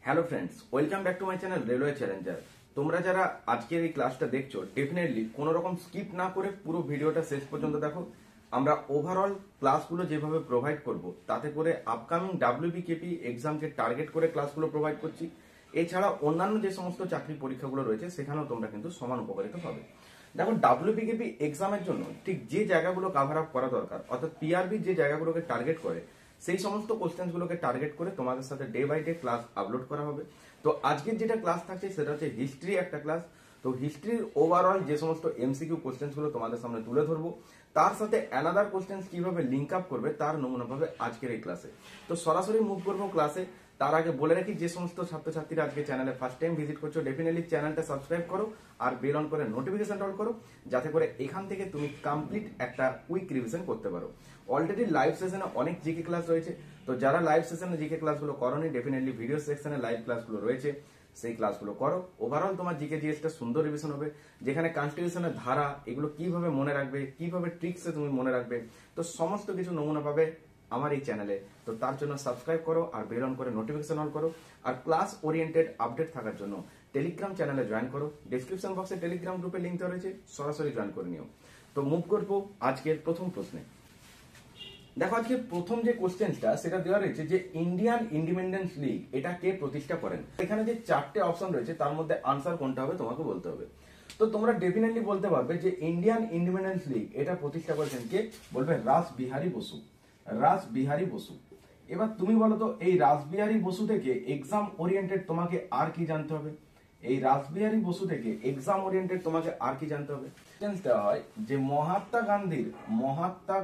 Hello friends, welcome back to my channel railway Challenger. তোমরা যারা আজকের এই ক্লাসটা দেখছো, ডেফিনেটলি কোনো রকম স্কিপ না করে পুরো ভিডিওটা শেষ পর্যন্ত দেখো। আমরা ওভারঅল ক্লাসগুলো যেভাবে প্রোভাইড করব, তাতে করে আপকামিং ডাব্লিউবিকেপি এক্সামকে টার্গেট করে ক্লাসগুলো প্রোভাইড করছি। এছাড়া অন্যান্য যে সমস্ত চাকরি পরীক্ষাগুলো রয়েছে, সেখানেও তোমরা কিন্তু সমান উপকারিতা পাবে। দেখো, ডাব্লিউবিকেপি এক্সামের জন্য ঠিক যে জায়গাগুলো কাভার আপ করা দরকার, অর্থাৎ পিআরবি যে জায়গাগুলোকে টার্গেট করে, সেই সমস্ত কোশ্চেন্সগুলোকে টার্গেট করে তোমাদের সাথে day by day class upload করা হবে। তো আজকের যেটা ক্লাস থাকছে সেটা হচ্ছে হিস্ট্রি একটা ক্লাস। তো হিস্ট্রির ওভারঅল যে সমস্ত এমসিকিউ কোশ্চেন্সগুলো তোমাদের সামনে তুলে ধরবো, তার সাথে অ্যানাদার কোশ্চেন্স কিভাবে লিঙ্ক আপ করবে তার নমুনা পাবে আজকের এই ক্লাসে। তো সরাসরি মুভ করবো ক্লাসে। তার আগে বলে রাখি, যে সমস্ত ছাত্রছাত্রীরা আজকে চ্যানেলে ফার্স্ট টাইম ভিজিট করছো, ডেফিনেটলি চ্যানেলটা সাবস্ক্রাইব করো আর বেল অন করে নোটিফিকেশন অন করো, যাতে করে এখান থেকে তুমি কমপ্লিট একটা কুইক রিভিশন করতে পারো। অলরেডি লাইভ সেশনে অনেক জিকে ক্লাস রয়েছে। তো যারা লাইভ সেশনে জিকে ক্লাসগুলো করোনি, ডেফিনেটলি ভিডিও সেকশনে লাইভ ক্লাসগুলো রয়েছে, সেই ক্লাসগুলো করো। ওভারঅল তোমার জিকে জিএসটা সুন্দর রিভিশন হবে, যেখানে কনস্টিটিউশনের ধারা এগুলো কিভাবে মনে রাখবে, কিভাবে ট্রিক্সে তুমি মনে রাখবে, তো সমস্ত কিছু নমুনা পাবে আমার এই চ্যানেলে। তো তার জন্য সাবস্ক্রাইব করো আর বেল অন করে নোটিফিকেশন অন করো। আর ক্লাস ওরিয়েন্টেড আপডেট থাকার জন্য টেলিগ্রাম চ্যানেলে জয়েন করো। ডেসক্রিপশন বক্সে টেলিগ্রাম গ্রুপে লিঙ্ক দেওয়া রয়েছে, সরাসরি জয়েন করে নিও। তো মুভ করবো আজকের প্রথম প্রশ্নে। দেখো, আজকে প্রথম যে কোশ্চেনটা সেটা দেওয়া রয়েছে যে ইন্ডিয়ান ইন্ডিপেন্ডেন্স লীগ এটা কে প্রতিষ্ঠা করেন। এখানে যে চারটে অপশন রয়েছে তার মধ্যে আনসার কোনটা হবে তোমাকে বলতে হবে। তো তোমরা ডেফিনেটলি বলতে পারবে যে ইন্ডিয়ান ইন্ডিপেন্ডেন্স লীগ এটা প্রতিষ্ঠা করেছেন কে, বলবে রাসবিহারী বসু। রাসবিহারী বসু। এবার তুমি বলো তো, এই রাসবিহারী বসু থেকে এক্সাম ওরিয়েন্টেড তোমাকে আর কি জানতে হবে? এই রাসবিহারী বসু থেকে এক্সাম ওরিয়েন্টেড তোমাকে আর কি জানতে হবে? দেওয়া হয় যে মহাত্মা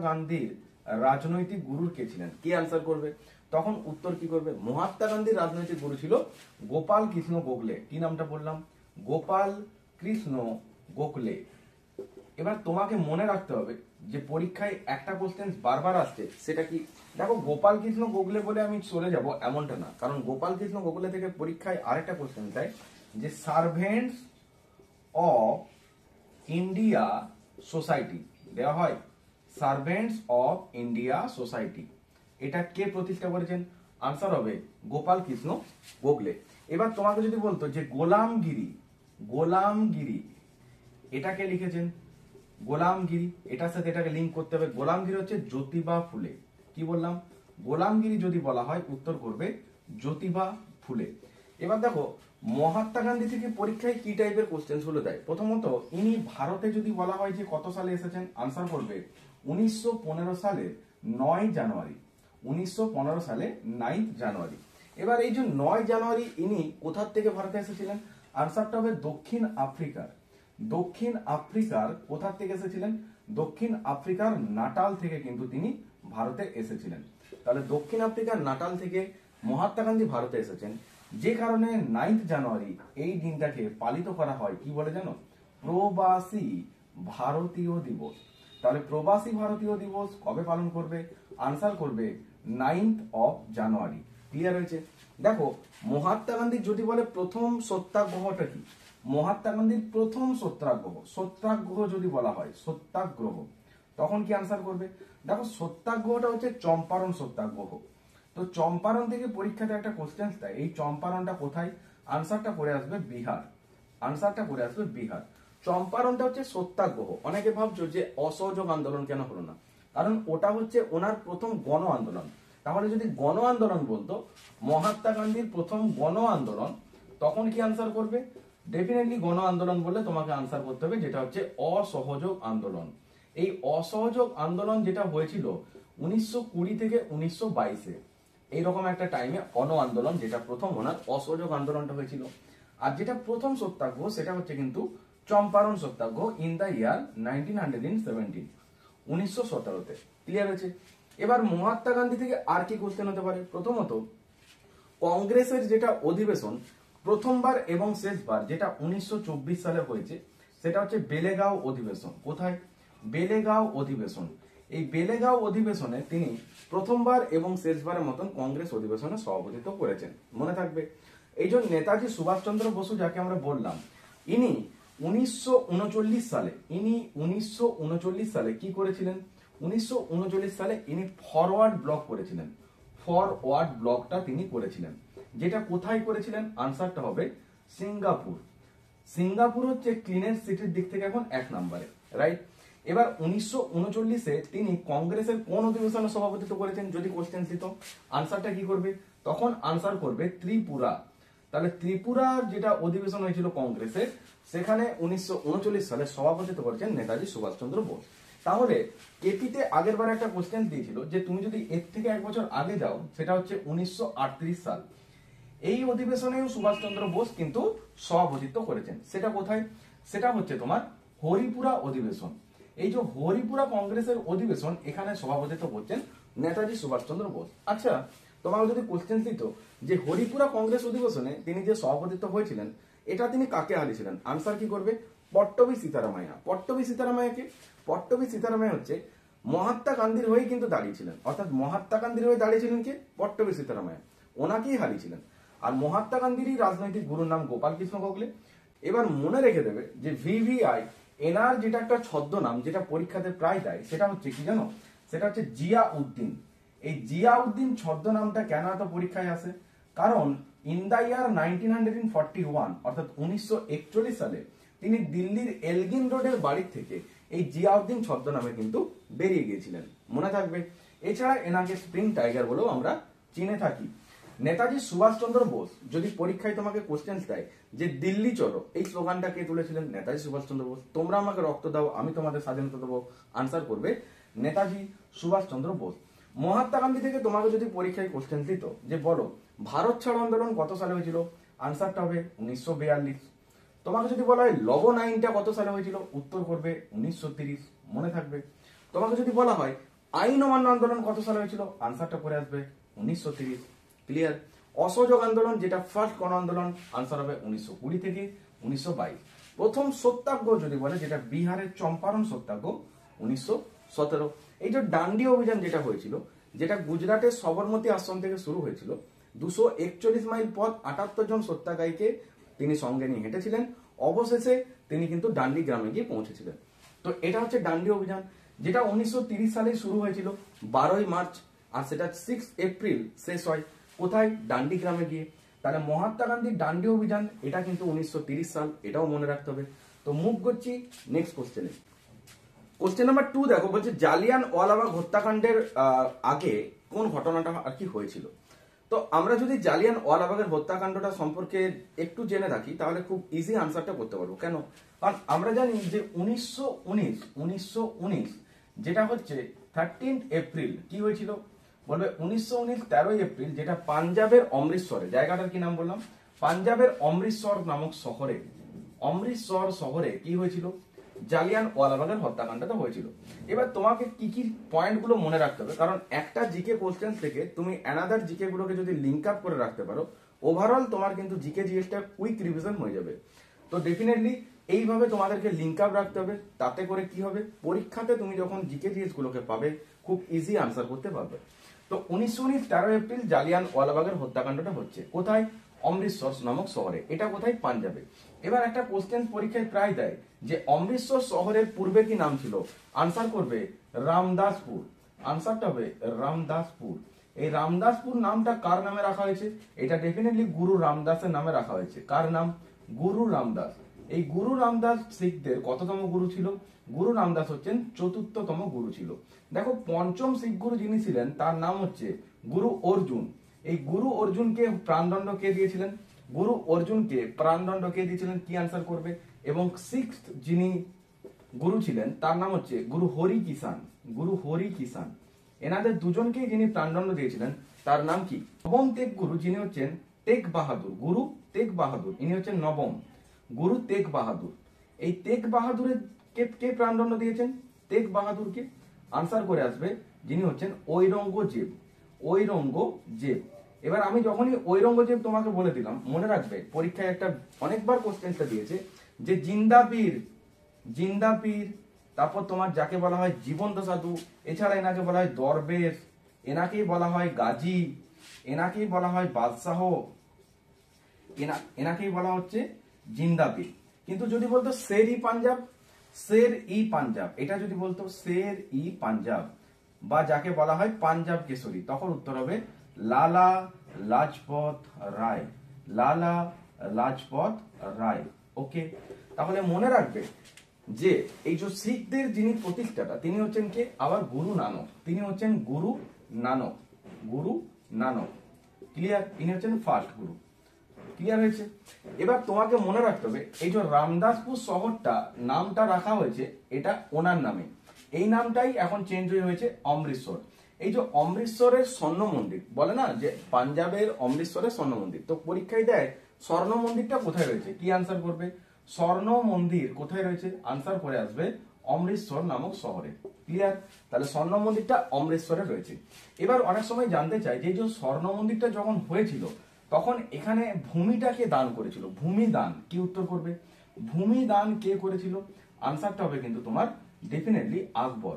গান্ধীর রাজনৈতিক গুরু কে ছিলেন, কে আনসার করবে? তখন উত্তর কি করবে? মহাত্মা গান্ধীর রাজনৈতিক গুরু ছিল গোপাল কৃষ্ণ গোখলে। কি নামটা বললাম? গোপাল কৃষ্ণ গোখলে। এবার তোমাকে মনে রাখতে হবে যে পরীক্ষায় একটা কোশ্চেন বারবার আসছে, সেটা কি? দেখো, গোপাল কৃষ্ণ গোখলে বলে আমি চলে যাব এমনটা না, কারণ গোপাল কৃষ্ণ গোখলে থেকে পরীক্ষায় আরেকটা কোশ্চেন দেয় যে সার্ভেন্টস অফ ইন্ডিয়া সোসাইটি দেওয়া হয়। সার্ভেন্টস অফ ইন্ডিয়া সোসাইটি এটা কে প্রতিষ্ঠা করেছেন? আনসার হবে গোপাল কৃষ্ণ গোখলে। এবার তোমাকে যদি বলতো যে গোলামগিরি এটাকে লিখেছেন, গোলামগিরি, এটার সাথে এটাকে লিঙ্ক করতে হবে। গোলামগিরি হচ্ছে জ্যোতিবা ফুলে। কি বললাম? গোলামগিরি যদি বলা হয়, উত্তর করবে জ্যোতিবা ফুলে। এবার দেখো, মহাত্মা গান্ধী থেকে পরীক্ষায় কি টাইপের কোশ্চেন গুলো দেয়। প্রথমত, ইনি ভারতে যদি বলা হয় যে কত সালে এসেছেন, আনসার করবে 1915 সালে 9 জানুয়ারি। 1915 সালে 9 জানুয়ারি। এবার এই যে 9 জানুয়ারি ইনি কোথা থেকে ভারতে এসেছিলেন? আনসারটা হবে দক্ষিণ আফ্রিকার। দক্ষিণ আফ্রিকার কোথা থেকে এসেছিলেন? দক্ষিণ আফ্রিকার নাটাল থেকে কিন্তু তিনি ভারতে এসেছিলেন। তাহলে দক্ষিণ আফ্রিকার নাটাল থেকে মহাত্মা গান্ধী ভারতে এসেছেন, যে কারণে 9 জানুয়ারি এই দিনটাকে পালিত করা হয় কি বলে জানো? প্রবাসী ভারতীয় দিবস। তাহলে প্রবাসী ভারতীয় দিবস কবে পালন করবে? আনসার করবে 9th of জানুয়ারি। ক্লিয়ার হয়েছে? দেখো, মহাত্মা গান্ধী যদি বলে প্রথম সত্যাগ্রহটা কি, মহাত্মা গান্ধীর প্রথম সত্যাগ্রহ যদি বলা হয় সত্যাগ্রহ, তখন কি আনসার করবে? দেখো, সত্যাগ্রহটা হচ্ছে চম্পারণ সত্যাগ্রহ। তো চম্পারণ থেকে পরীক্ষাতে একটা কোশ্চেন দেয়, এই চম্পারণটা কোথায়? আনসারটা করে আসবে বিহার। আনসারটা করে আসবে বিহার। চম্পারণটা হচ্ছে সত্যাগ্রহ। অনেকে ভাবছো যে অসহযোগ আন্দোলন কেন হলো না, কারণ ওটা হচ্ছে ওনার প্রথম গণ আন্দোলন। তাহলে যদি গণ আন্দোলন বলতো, মহাত্মা গান্ধীর প্রথম গণ আন্দোলন, তখন কি আনসার করবে? ডেফিনেটলি গণ আন্দোলন বললে তোমাকে আনসার করতে হবে যেটা হচ্ছে অসহযোগ আন্দোলন। এই অসহযোগ আন্দোলন যেটা হয়েছিল 1920 থেকে 1922-এ, এইরকম একটা টাইমে গণ আন্দোলন, যেটা প্রথম ওনার অসহযোগ আন্দোলনটা হয়েছিল। আর যেটা প্রথম সত্যাগ্রহ সেটা হচ্ছে কিন্তু চম্পারণ সত্যাগ্রহ ইন দা ইয়ার 1917, 1917-তে। ক্লিয়ার হয়েছে? এবার মহাত্মা গান্ধী থেকে আর কি কোশ্চেন হতে পারে? প্রথমত, কংগ্রেসের যেটা অধিবেশন প্রথমবার এবং শেষবার যেটা 1924 সালে হয়েছে, সেটা হচ্ছে বেলেগাঁও অধিবেশন। কোথায়? বেলেগাঁও অধিবেশন। এই বেলেগাঁও অধিবেশনে তিনি প্রথমবার এবং শেষবারের মতন কংগ্রেস অধিবেশনে সভাপতিত্ব করেছেন, মনে থাকবে। এই জন্য নেতাজি সুভাষচন্দ্র বসু যাকে আমরা বললাম, ইনি 1939 সালে কি করেছিলেন? 1939 সালে ইনি ফরওয়ার্ড ব্লক করেছিলেন। ফরওয়ার্ড ব্লকটা তিনি করেছিলেন। যেটা কোথায় করেছিলেন? আনসারটা হবে সিঙ্গাপুর। সিঙ্গাপুর হচ্ছে ক্লিনেস্ট সিটির দিক থেকে এখন 1 নম্বরে, রাইট। এবার 1939-এ তিনি কংগ্রেসের কোন অধিবেশনে সভাপতিত্ব করেছেন যদি কোশ্চেন দিত, আনসারটা কি করবে? তখন আনসার করবে ত্রিপুরা। তাহলে ত্রিপুরার যেটা অধিবেশন হয়েছিল কংগ্রেসের, সেখানে 1939 সালে সভাপতিত্ব করেছেন নেতাজি সুভাষচন্দ্র বোস। তাহলে কেপিতে আগের বার একটা কোশ্চেন দিয়েছিল যে তুমি যদি এর থেকে 1 বছর আগে যাও, সেটা হচ্ছে 1938 সাল। এই অধিবেশনেও সুভাষচন্দ্র বোস কিন্তু সভাপতিত্ব করেছেন। সেটা কোথায়? সেটা হচ্ছে তোমার হরিপুরা অধিবেশন। এই যে হরিপুরা কংগ্রেসের অধিবেশন, এখানে সভাপতিত্ব করছেন নেতাজি সুভাষচন্দ্র বোস। আচ্ছা, তোমাকে যদি কোশ্চেন দিত যে হরিপুরা কংগ্রেস অধিবেশনে তিনি যে সভাপতিত্ব হয়েছিলেন, এটা তিনি কাকে হারিয়েছিলেন, আনসার কি করবে? পট্টবী সীতারামাইয়া। পট্টবী সীতারামাইয়াকে? পট্টবী সীতারামাইয়া হচ্ছে মহাত্মা গান্ধীর হয়ে কিন্তু দাঁড়িয়েছিলেন, অর্থাৎ মহাত্মা গান্ধীর হয়ে দাঁড়িয়েছিলেন কে? পট্টবী সীতারামাইয়া, ওনাকেই হারিয়েছিলেন। আর মহাত্মা গান্ধীরই রাজনৈতিক গুরুর নাম গোপাল কৃষ্ণ গোখলে। এবার মনে রেখে দেবে যে ভিভিআই, এনার যেটা একটা ছদ্মনাম যেটা পরীক্ষাতে প্রায় দেয়, সেটা হচ্ছে কি জানো? সেটা হচ্ছে জিয়া উদ্দিন। এই জিয়া উদ্দিন ছদ্মনামটা কেন এত পরীক্ষায় আসে? কারণ ইন দা ইয়ার 1941, অর্থাৎ 1941 সালে তিনি দিল্লির এলগিন রোডের বাড়ি থেকে এই জিয়াউদ্দিন ছদ্মনামে কিন্তু বেরিয়ে গিয়েছিলেন, মনে থাকবে। এছাড়া এনাকে স্প্রিং টাইগার বলেও আমরা চিনে থাকি। নেতাজি সুভাষচন্দ্র বোস যদি পরীক্ষায় তোমাকে কোশ্চেন দেয় যে দিল্লি চলো, এই স্লোগানটা কে তুলেছিলেন? নেতাজি সুভাষচন্দ্র বোস। তোমরা আমাকে রক্ত দাও, আমি তোমাদের স্বাধীনতা দেবো, আনসার করবে নেতাজি সুভাষচন্দ্র বোস। মহাত্মা গান্ধী থেকে তোমাকে যদি পরীক্ষায় কোশ্চেন দিত যে বলো ভারত ছাড়ো আন্দোলন কত সালে হয়েছিল, আনসারটা হবে 1942। তোমাকে যদি বলা হয় লবণ আইনটা কত সালে হয়েছিল, উত্তর করবে 1930, মনে থাকবে। তোমাকে যদি বলা হয় আইন অমান্য আন্দোলন কত সালে হয়েছিল, আনসারটা পরে আসবে 1930, ক্লিয়ার। অসহযোগ আন্দোলন যেটা ফার্স্ট গণ আন্দোলন, আনসার হবে 1920 থেকে 1922। প্রথম সত্যাগ্রহ যদি বলে, যেটা বিহারের চম্পারণ সত্যাগ্রহ 1917। এই যে ডান্ডি অভিযান যেটা হয়েছিল, যেটা গুজরাটের সবরমতী আশ্রম থেকে শুরু হয়েছিল, 241 মাইল পথ 78 জন সত্যাগ্রহীকে তিনি সঙ্গে নিয়ে হেঁটেছিলেন, অবশেষে তিনি কিন্তু ডান্ডি গ্রামে গিয়ে পৌঁছেছিলেন। তো এটা হচ্ছে ডান্ডি অভিযান, যেটা 1930 সালে শুরু হয়েছিল 12ই মার্চ, আর সেটা 6 এপ্রিল শেষ হয় কোথায়? ডান্ডি গ্রামে গিয়ে। তাহলে মহাত্মা গান্ধীর ডান্ডি অভিযান, এটা কিন্তু 1930 সাল, এটাও মনে রাখতে হবে। তো মুভ করছি নেক্সট কোশ্চেনে। কোশ্চেন নাম্বার 2 দেখো, বলছে জালিয়ান ওয়ালাবাগ হত্যাকাণ্ডের আগে কোন ঘটনাটা আর কি হয়েছিল। তো আমরা যদি জালিয়ান ওয়ালাবাগের হত্যাকাণ্ডটা সম্পর্কে একটু জেনে রাখি, তাহলে খুব ইজি আনসারটা করতে পারবো। কেন? কারণ আমরা জানি যে 1919 যেটা হচ্ছে 13 এপ্রিল কি হয়েছিল, বলবে 1919 13 এপ্রিল, যেটা পাঞ্জাবের অমৃতসরে, জায়গাটার কি নাম বললাম? পাঞ্জাবের অমৃতসর নামক শহরে, অমৃতসর শহরে কি হয়েছিল? জালিয়ান ওয়ালাবাগের হত্যাকাণ্ডটা হয়েছিল। এবার তোমাকে কি কি পয়েন্টগুলো মনে রাখতে হবে, কারণ একটা জিকে কোশ্চেন থেকে তুমি অ্যানাদার জিকে গুলোকে যদি লিঙ্ক আপ করে রাখতে পারো, ওভারঅল তোমার কিন্তু জিকে জিএসটা কুইক রিভিশন হয়ে যাবে। তো ডেফিনেটলি এইভাবে তোমাদেরকে লিঙ্ক আপ রাখতে হবে, তাতে করে কি হবে, পরীক্ষাতে তুমি যখন জিকে জিএস গুলোকে পাবে খুব ইজি আনসার করতে পারবে। তো 1919 13 এপ্রিল জালিয়ান ওয়ালাবাগের হত্যাকাণ্ডটা হচ্ছে কোথায়? অমৃতসর নামক শহরে। এটা কোথায়? পাঞ্জাবে। এবার একটা কোশ্চেন পরীক্ষায় প্রায় দেয় যে অমৃতসর শহরের পূর্বে কি নাম ছিল, আনসার করবে রামদাসপুর, আনসারটা হবে রামদাসপুর। এই রামদাসপুর নামটা কার নামে রাখা হয়েছে? এটা ডেফিনেটলি গুরু রামদাসের নামে রাখা হয়েছে। কার নাম? গুরু রামদাস। এই গুরু রামদাস শিখদের কততম গুরু ছিল? গুরু রামদাস হচ্ছেন 4র্থতম গুরু ছিল। দেখো পঞ্চম শিখ গুরু যিনি ছিলেন তার নাম হচ্ছে গুরু অর্জুন। এই গুরু অর্জুনকে প্রাণদণ্ড কে দিয়েছিলেন? গুরু অর্জুনকে প্রাণদণ্ড কে দিয়েছিলেন, কি আনসার করবে? এবং সিক্সথ যিনি গুরু ছিলেন তার নাম হচ্ছে গুরু হরি কিষান। গুরু হরি কিষান, এনাদের দুজনকে যিনি প্রাণদণ্ড দিয়েছিলেন তার নাম কি? নবম তেগ গুরু যিনি হচ্ছেন তেগ বাহাদুর, গুরু তেগ বাহাদুর, ইনি হচ্ছেন নবম গুরু তেগ বাহাদুর। এই তেগ বাহাদুরের কে প্রাণদণ্ড দিয়েছেন? তেগ বাহাদুরকে। আনসার করে আসবে যিনি হচ্ছেন ঔরঙ্গজেব। ঔরঙ্গজেব। এবার আমি যখনই ঔরঙ্গজেব তোমাকে বলে দিলাম, মনে রাখবে পরীক্ষায় একটা অনেকবার কোশ্চেনটা দিয়েছে যে জিন্দা পীর, জিন্দা পীর, তারপর তোমার যাকে বলা হয় জীবন্ত সাধু, এছাড়া এনাকে বলা হয় দরবেশ, এনাকেই বলা হয় গাজী, এনাকেই বলা হয় বাদশাহ, এনাকেই বলা হচ্ছে জিন্দা পীর। কিন্তু যদি বলতো শের ই পাঞ্জাব, শের ই পাঞ্জাব, এটা যদি বলতো শের ই পাঞ্জাব, বা যাকে বলা হয় পাঞ্জাব কেশরী, তখন উত্তর হবে লালা লাজপত রায়, লালা লাজপত রায়। ওকে, তাহলে মনে রাখবে যে এই যে শিখদের যিনি প্রতিষ্ঠাতা তিনি হচ্ছেন কে, আবার গুরু নানক, তিনি হচ্ছেন গুরু নানক, গুরু নানক। ক্লিয়ার? ইনি হচ্ছেন ফার্স্ট গুরু। ক্লিয়ার হয়েছে? এবার তোমাকে মনে রাখতে হবে এই যে রামদাসপুর শহরটা নামটা রাখা হয়েছে এটা ওনার নামে, এই নামটাই এখন চেঞ্জ হয়ে হয়েছে অমৃতসর। এই যে অমৃতসরের স্বর্ণ মন্দির বলে না যে পাঞ্জাবের অমৃতসরের স্বর্ণ মন্দির, তো পরীক্ষায় দেয় স্বর্ণ মন্দিরটা কোথায় রয়েছে, কি আনসার করবে? স্বর্ণ মন্দির কোথায় রয়েছে, আনসার করে আসবে অমৃতসর নামক শহরে। ক্লিয়ার? তাহলে স্বর্ণ মন্দিরটা অমৃতসরে রয়েছে। এবার অনেক সময় জানতে চাই যে স্বর্ণ মন্দিরটা যখন হয়েছিল তখন এখানে ভূমিটাকে দান করেছিল, ভূমি দান, কি উত্তর করবে? ভূমি দান কে করেছিল? আনসারটা হবে কিন্তু তোমার ডেফিনেটলি আকবর,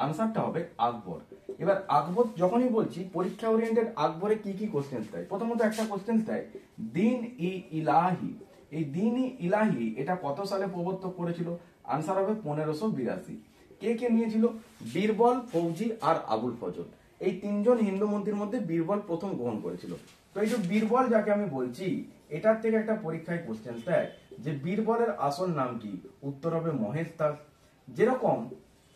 আনসারটা হবে আকবর। এবার আকবর যখনই বলছি পরীক্ষা ওরিয়েন্টেড, আকবরে কি কি কোশ্চেন দেয়? প্রথমত একটা কোশ্চেন দেয় দিন ই ইলাহি, এই দিন ই ইলাহি এটা কত সালে প্রবর্তক করেছিল? আনসার হবে 1582। কে কে নিয়েছিল? বীরবল, ফৌজি আর আবুল ফজল, এই তিনজন হিন্দু মন্ত্রীর মধ্যে বীরবল প্রথম গ্রহণ করেছিল। তো এই যে বীরবল যাকে আমি বলছি এটার থেকে একটা পরীক্ষায় কোশ্চেন দেয় যে বীরবলের আসল নাম কি? উত্তর হবে মহেশ দাস। যেরকম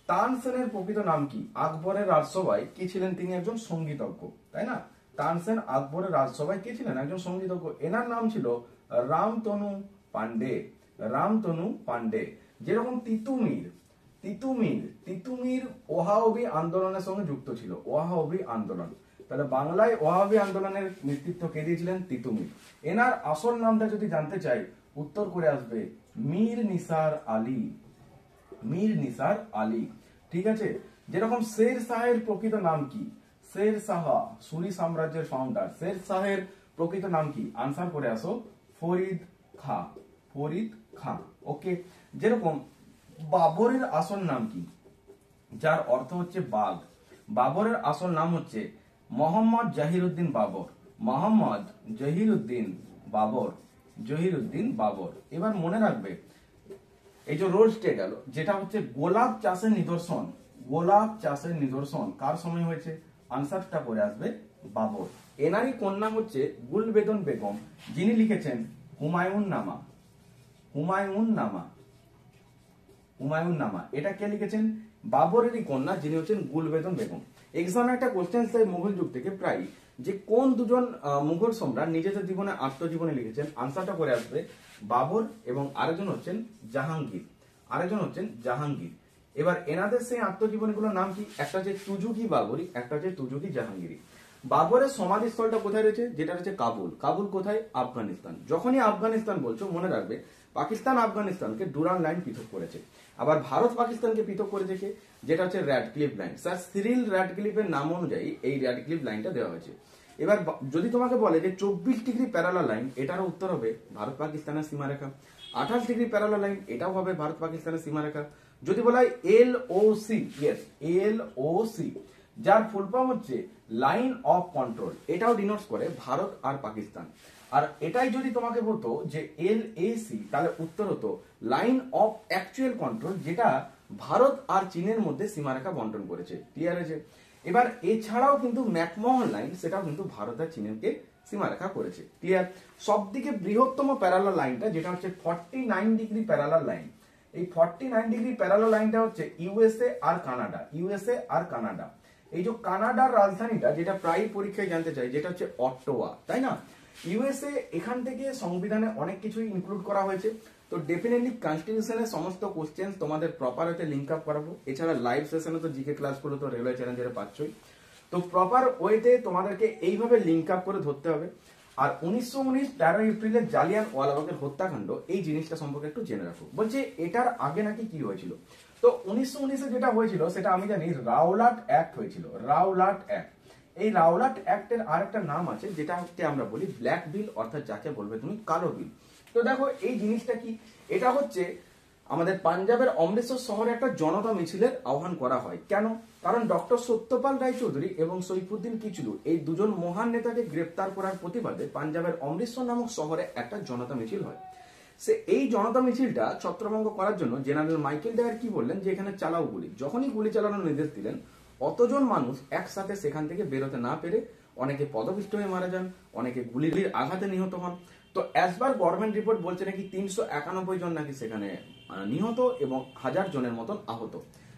তানসেনের প্রকৃত নাম কি? আকবরের রাজসভায় কি ছিলেন? তিনি একজন সঙ্গীতজ্ঞ, তাই না? তানসেন আকবরের রাজসভায় কে ছিলেন? একজন সঙ্গীতজ্ঞ। এনার নাম ছিল রামতনু পান্ডে, রামতনু পান্ডে। যেরকম তিতুমির, তিতুমির, তিতুমির ওহাবি আন্দোলনের সঙ্গে যুক্ত ছিল, ওহাবি আন্দোলন। তাহলে বাংলায় ওহাবি আন্দোলনের নেতৃত্ব কে দিয়েছিলেন? তিতুমির। এনার আসল নামটা যদি জানতে চাই উত্তর করে আসবে মীর নিসার আলী, মীর নিসার আলী। ঠিক আছে? যেরকম শের শাহের প্রকৃত নাম কি? শের শাহ, সুরি সাম্রাজ্যের ফাউন্ডার, শের শাহের প্রকৃত নাম কি? আনসার করে আসো ফরিদ খাঁ, ফরিদ খাঁ। ওকে, যেরকম বাবরের আসল নাম কি? যার অর্থ হচ্ছে বাঘ, বাবরের আসল নাম হচ্ছে মোহাম্মদ জহিরুদ্দিন বাবর, মোহাম্মদ জহিরুদ্দিন বাবর, জহিরুদ্দিন বাবর। এবার মনে রাখবে এই যে রোজ ডে গেল, যেটা হচ্ছে গোলাপ চাষের নিদর্শন, গোলাপ চাষের নিদর্শন কার সময় হয়েছে? আনসারটা করে আসবে বাবর। এনারই কন্যা হচ্ছে গুলবেদন বেগম, যিনি লিখেছেন হুমায়ুন নামা, হুমায়ুন নামা, হুমায়ুন নামা। এটা কে লিখেছেন? বাবরেরই কন্যা, যিনি হচ্ছেন গুলবেদন বেগম। এক্সামে একটা কোশ্চেন চাই মুঘল যুগ থেকে প্রায়, যে কোন দুজন মুঘল সম্রাট নিজেদের জীবনে আত্মজীবনী লিখেছেন? আনসারটা করে আসবে বাবর এবং আরেকজন হচ্ছেন জাহাঙ্গীর, আরেকজন হচ্ছেন জাহাঙ্গীর। এবার এনাদের সেই আত্মজীবনীগুলোর নাম কি? একটা হচ্ছে তুজুকি বাবরি, একটা হচ্ছে তুজুকি জাহাঙ্গীরি। বাবরের সমাধিস্থলটা কোথায় রয়েছে? যেটা হচ্ছে কাবুল। কাবুল কোথায়? আফগানিস্তান। যখনই আফগানিস্তান বলছো মনে রাখবে পাকিস্তান আফগানিস্তানকে ডুরান লাইন পৃথক করেছে, আবার ভারত পাকিস্তানকে পৃথক করেছে কে? যেটা হচ্ছে র্যাডক্লিফ লাইন। স্যার সিরিল র্যাডক্লিফের নাম অনুযায়ী এই র্যাডক্লিফ লাইনটা দেওয়া হয়েছে। এবার যদি তোমাকে বলে যে 24 ডিগ্রি প্যারালাল লাইন, এটার উত্তর হবে ভারত পাকিস্তানের সীমারেখা। 28 ডিগ্রি প্যারালাল লাইন, এটাও হবে ভারত পাকিস্তানের সীমারেখা। যদি বলা হয় LOC, ইয়েস LOC, যার ফুল ফর্ম হচ্ছে লাইন অফ কন্ট্রোল, এটাও ডিনোটস করে ভারত আর পাকিস্তান। আর এটাই যদি তোমাকে বলতো যে LAC, তাহলে উত্তর হতো লাইন অফ অ্যাকচুয়াল কন্ট্রোল, যেটা ভারত আর চীনের মধ্যে সীমারেখা বন্টন করেছে। ক্লিয়ার হয়েছে? এবার এছাড়াও কিন্তু ম্যাকমোহন লাইন, সেটাও কিন্তু ভারত আর চীনকে সীমারেখা করেছে। ক্লিয়ার? সব থেকে বৃহত্তম প্যারালাল লাইনটা যেটা হচ্ছে 49 ডিগ্রি প্যারালাল লাইন, এই 49 ডিগ্রি প্যারালাল লাইনটা হচ্ছে ইউএসএ আর কানাডা, ইউএসএ আর কানাডা। এই যে কানাডার রাজধানীটা যেটা প্রায় পরীক্ষায় জানতে চাই, যেটা হচ্ছে অট্টোয়া, তাই না? ইউএসএ, এখান থেকে সংবিধানে অনেক কিছুই ইনক্লুড করা হয়েছে। তো ডেফিনেটলি কনস্টিটিউশনের সমস্ত কোশ্চেন তোমাদের প্রপার হতে লিঙ্ক আপ করাবো। এছাড়া লাইভ সেশনে তো জিকে ক্লাসগুলো তো রেলওয়ে চ্যালেঞ্জারে পাচ্ছই। তো প্রপার ওয়েতে তোমাদেরকে এইভাবে লিঙ্ক আপ করে ধরতে হবে। আর 1919 13 এপ্রিলের জালিয়ান ওয়ালাবাগের হত্যাকাণ্ড, এই জিনিসটা সম্পর্কে একটু জেনে রাখো। বলছে এটার আগে নাকি কি হয়েছিল? তো 1919 যেটা হয়েছিল সেটা আমি জানি রাওলাট অ্যাক্ট হয়েছিল, রাওলাট অ্যাক্ট। এই রাওলাট অ্যাক্টের আরেকটা নাম আছে যেটা হচ্ছে আমরা বলি ব্ল্যাক বিল, অর্থাৎ যাকে বলবে তুমি কালো বিল। তো দেখো এই জিনিসটা কি, এটা হচ্ছে আমাদের পাঞ্জাবের অমৃতসর শহরে একটা জনতা মিছিলের আহ্বান করা হয়। কেন? কারণ ডক্টর সত্যপাল রায়চৌধুরী এবং সৈফুদ্দিন কিচলু, এই দুজন মহান নেতাকে গ্রেপ্তার করার প্রতিবাদে পাঞ্জাবের অমৃতসর নামক শহরে একটা জনতা মিছিল হয়। সে এই জনতা মিছিলটা ছত্রভঙ্গ করার জন্য জেনারেল মাইকেল ডায়ার কি বললেন যে এখানে চালাও গুলি। যখনই গুলি চালানোর নির্দেশ দিলেন, অতজন মানুষ একসাথে সেখান থেকে বেরোতে না পেরে অনেকে পদপিষ্ট হয়ে মারা যান, অনেকে গুলির আঘাতে নিহত হন। তো অ্যাজবার গভর্নমেন্ট রিপোর্ট বলছে নাকি 391 জন নাকি সেখানে নিহত এবং 1000 জনের মতন আহত।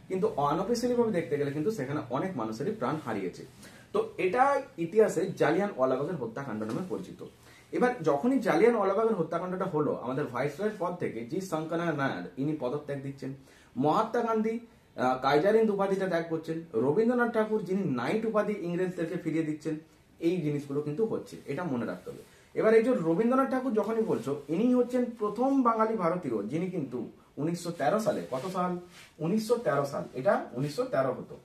কিন্তু অনঅফিসিয়ালি ভাবে দেখতে গেলে কিন্তু সেখানে অনেক মানুষেরই প্রাণ হারিয়েছে। তো এটা ইতিহাসে জালিয়ানওয়ালাবাগের হত্যাকাণ্ড নামে পরিচিত। এবার যখনই জালিয়ানওয়ালাবাগের হত্যাকাণ্ডটা হলো, আমাদের ভাইসরয়ের পদ থেকে জি শঙ্করনারায়ণ নায়ার ইনি পদত্যাগ দিচ্ছেন, মহাত্মা গান্ধী কাইজারিন্দ উপাধিটা ত্যাগ করছেন, রবীন্দ্রনাথ ঠাকুর যিনি নাইট উপাধি ইংরেজদেরকে ফিরিয়ে দিচ্ছেন, এই জিনিসগুলো কিন্তু হচ্ছে, এটা মনে রাখতে হবে। এবার এই যে রবীন্দ্রনাথ ঠাকুর যখনই বলছো, ইনি হচ্ছেন প্রথম বাঙালি ভারতীয় যিনি কিন্তু 1913 সালে, কত সাল, 1913 সাল, এটা 1913 হতো,